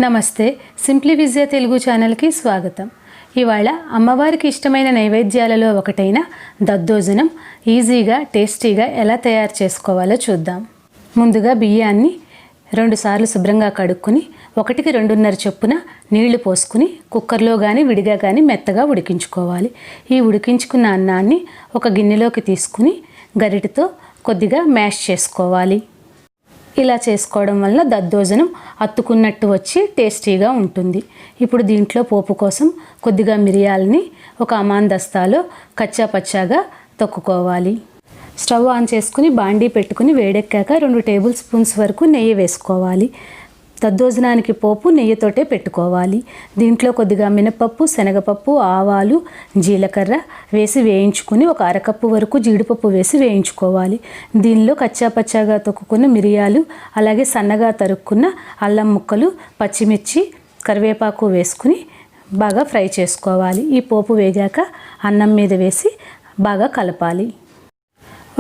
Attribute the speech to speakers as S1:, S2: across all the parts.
S1: నమస్తే సింప్లీ విజయ తెలుగు ఛానల్కి స్వాగతం. ఇవాళ అమ్మవారికి ఇష్టమైన నైవేద్యాలలో ఒకటైన దద్దోజనం ఈజీగా టేస్టీగా ఎలా తయారు చేసుకోవాలో చూద్దాం. ముందుగా బియ్యాన్ని 2 సార్లు శుభ్రంగా కడుక్కొని 1కి 2.5 చొప్పున నీళ్లు పోసుకుని కుక్కర్లో కానీ విడిగా కానీ మెత్తగా ఉడికించుకోవాలి. ఈ ఉడికించుకున్న అన్నాన్ని ఒక గిన్నెలోకి తీసుకుని గరిటెతో కొద్దిగా మ్యాష్ చేసుకోవాలి. ఇలా చేసుకోవడం వల్ల దద్దోజనం అత్తుకున్నట్టు వచ్చి టేస్టీగా ఉంటుంది. ఇప్పుడు దీంట్లో పోపు కోసం కొద్దిగా మిరియాలని ఒక అమాందస్తాలో కచ్చా పచ్చాగా తొక్కుకోవాలి. స్టవ్ ఆన్ చేసుకుని బాండీ పెట్టుకుని వేడెక్కాక 2 టేబుల్ స్పూన్స్ వరకు నెయ్యి వేసుకోవాలి. దద్దోజనానికి పోపు నెయ్యితోటే పెట్టుకోవాలి. దీంట్లో కొద్దిగా మినపప్పు, శనగపప్పు, ఆవాలు, జీలకర్ర వేసి వేయించుకుని ఒక అరకప్పు వరకు జీడిపప్పు వేసి వేయించుకోవాలి. దీనిలో కచ్చాపచ్చాగా తొక్కుకున్న మిరియాలు, అలాగే సన్నగా తరుక్కున్న అల్లం ముక్కలు, పచ్చిమిర్చి, కరివేపాకు వేసుకుని బాగా ఫ్రై చేసుకోవాలి. ఈ పోపు వేగాక అన్నం మీద వేసి బాగా కలపాలి.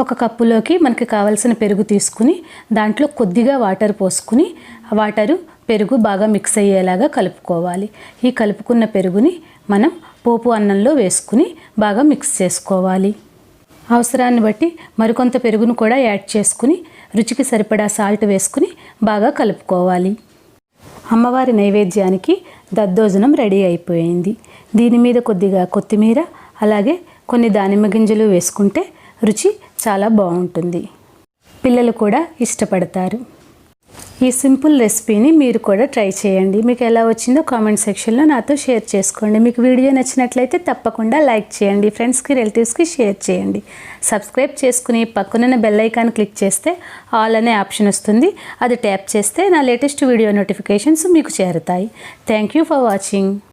S1: ఒక కప్పులోకి మనకి కావలసిన పెరుగు తీసుకుని దాంట్లో కొద్దిగా వాటర్ పోసుకుని వాటరు పెరుగు బాగా మిక్స్ అయ్యేలాగా కలుపుకోవాలి. ఈ కలుపుకున్న పెరుగుని మనం పోపు అన్నంలో వేసుకుని బాగా మిక్స్ చేసుకోవాలి. అవసరాన్ని బట్టి మరికొంత పెరుగును కూడా యాడ్ చేసుకుని రుచికి సరిపడా సాల్ట్ వేసుకుని బాగా కలుపుకోవాలి. అమ్మవారి నైవేద్యానికి దద్దోజనం రెడీ అయిపోయింది. దీని మీద కొద్దిగా కొత్తిమీర అలాగే కొన్ని దానిమ్మ గింజలు వేసుకుంటే రుచి చాలా బాగుంటుంది. పిల్లలు కూడా ఇష్టపడతారు. ఈ సింపుల్ రెసిపీని మీరు కూడా ట్రై చేయండి. మీకు ఎలా వచ్చిందో కామెంట్ సెక్షన్లో నాతో షేర్ చేసుకోండి. మీకు వీడియో నచ్చినట్లయితే తప్పకుండా లైక్ చేయండి, ఫ్రెండ్స్కి రిలేటివ్స్కి షేర్ చేయండి. సబ్స్క్రైబ్ చేసుకుని పక్కనున్న బెల్ ఐకాన్ క్లిక్ చేస్తే ఆల్ అనే ఆప్షన్ వస్తుంది. అది ట్యాప్ చేస్తే నా లేటెస్ట్ వీడియో నోటిఫికేషన్స్ మీకు చేరుతాయి. Thank you for watching.